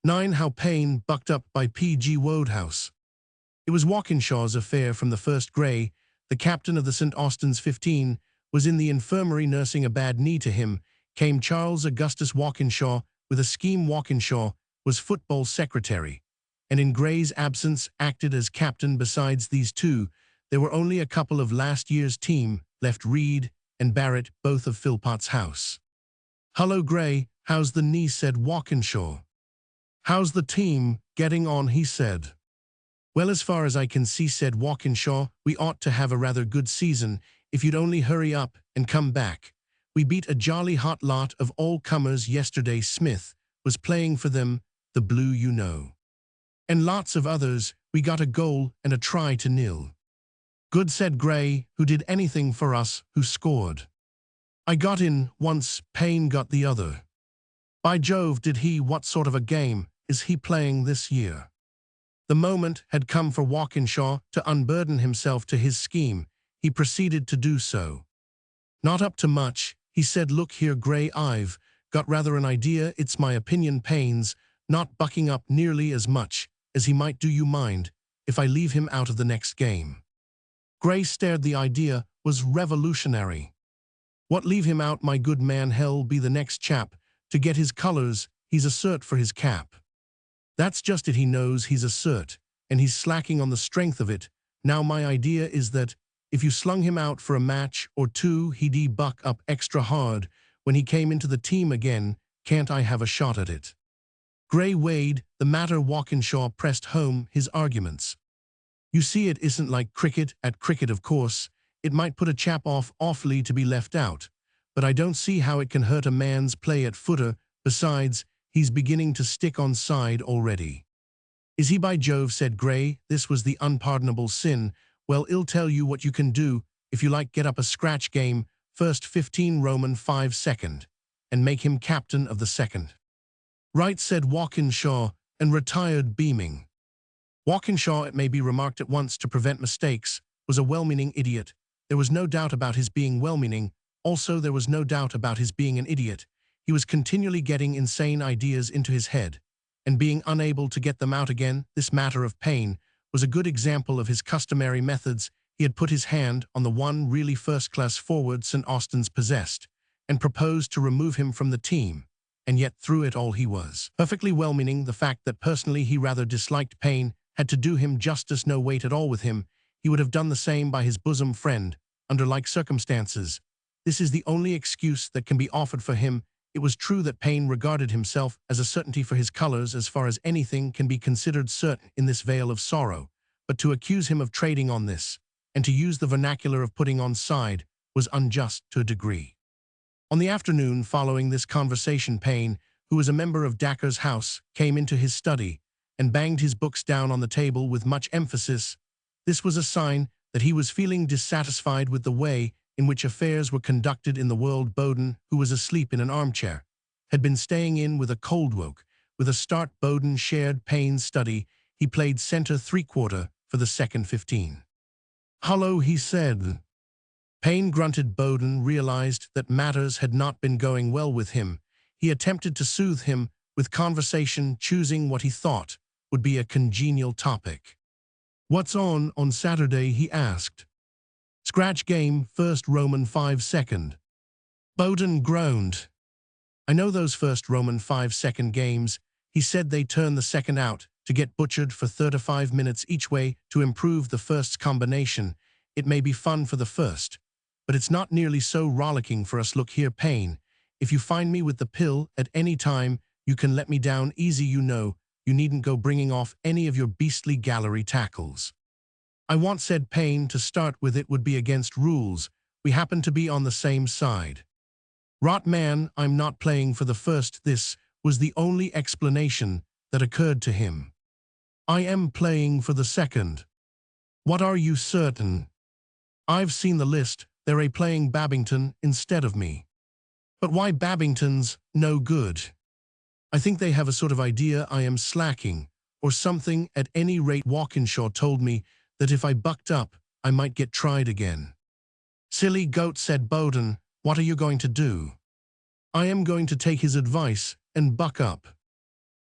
9. How Payne Bucked Up by P.G. Wodehouse. It was Walkinshaw's affair from the first grey. The captain of the St. Austin's 15 was in the infirmary nursing a bad knee to him. Came Charles Augustus Walkinshaw with a scheme. Walkinshaw was football secretary, and in Grey's absence acted as captain. Besides these two, there were only a couple of last year's team left, Reed and Barrett, both of Philpott's house. "Hullo, Grey, how's the knee?" said Walkinshaw. "How's the team getting on?" he said. "Well, as far as I can see," said Walkinshaw, "we ought to have a rather good season if you'd only hurry up and come back. We beat a jolly hot lot of all-comers yesterday. Smith was playing for them, the Blue, you know. And lots of others. We got a goal and a try to nil." "Good," said Grey. "Who did anything for us? Who scored?" "I got in once, Payne got the other." "By Jove, did he? What sort of a game is he playing this year?" The moment had come for Walkinshaw to unburden himself to his scheme. He proceeded to do so. "Not up to much," he said. "Look here, Grey, I've got rather an idea. It's my opinion Payne's not bucking up nearly as much as he might do. You mind if I leave him out of the next game?" Grey stared. The idea was revolutionary. "What, leave him out, my good man? Hell, be the next chap to get his colours. He's a cert for his cap." "That's just it. He knows he's a cert, and he's slacking on the strength of it. Now my idea is that if you slung him out for a match or two, he'd buck up extra hard when he came into the team again. Can't I have a shot at it?" Grey weighed the matter. Walkinshaw pressed home his arguments. "You see, it isn't like cricket. At cricket, of course, it might put a chap off awfully to be left out, but I don't see how it can hurt a man's play at footer. Besides, he's beginning to stick on side already." "Is he? By Jove," said Grey. This was the unpardonable sin. "Well, I'll tell you what you can do. If you like, get up a scratch game, first 15 Roman 5 second, and make him captain of the second." "Right," said Walkinshaw, and retired beaming. Walkinshaw, it may be remarked at once to prevent mistakes, was a well-meaning idiot. There was no doubt about his being well-meaning. Also, there was no doubt about his being an idiot. He was continually getting insane ideas into his head, and being unable to get them out again. This matter of Payne was a good example of his customary methods. He had put his hand on the one really first-class forward St. Austin's possessed, and proposed to remove him from the team. And yet, through it all, he was perfectly well-meaning. The fact that personally he rather disliked Payne had to do him justice. No weight at all with him. He would have done the same by his bosom friend, under like circumstances. This is the only excuse that can be offered for him. It was true that Payne regarded himself as a certainty for his colours as far as anything can be considered certain in this vale of sorrow, but to accuse him of trading on this, and to use the vernacular of putting on side, was unjust to a degree. On the afternoon following this conversation, Payne, who was a member of Dacre's house, came into his study and banged his books down on the table with much emphasis. This was a sign that he was feeling dissatisfied with the way in which affairs were conducted in the world. Bowden, who was asleep in an armchair, had been staying in with a cold woke. With a start, Bowden shared Payne's study. He played center 3/4 for the second 15. "Hullo," he said. Payne grunted. Bowden realized that matters had not been going well with him. He attempted to soothe him with conversation, choosing what he thought would be a congenial topic. "What's on Saturday?" he asked. "Scratch game, first Roman 5 second. Bowden groaned. "I know those first Roman 5 second games." He said. "They turn the second out to get butchered for 35 minutes each way to improve the first's combination. It may be fun for the first, but it's not nearly so rollicking for us. Look here, Payne, if you find me with the pill at any time, you can let me down easy, you know. You needn't go bringing off any of your beastly gallery tackles." "I want," said Payne, "to start with it would be against rules. We happen to be on the same side." "Rot, man, I'm not playing for the first." This was the only explanation that occurred to him. "I am playing for the second." "What, are you certain?" "I've seen the list. They're playing Babington instead of me." "But why? Babington's no good." "I think they have a sort of idea I am slacking, or something. At any rate, Walkinshaw told me that if I bucked up, I might get tried again." "Silly goat," said Bowden. "What are you going to do?" "I am going to take his advice and buck up."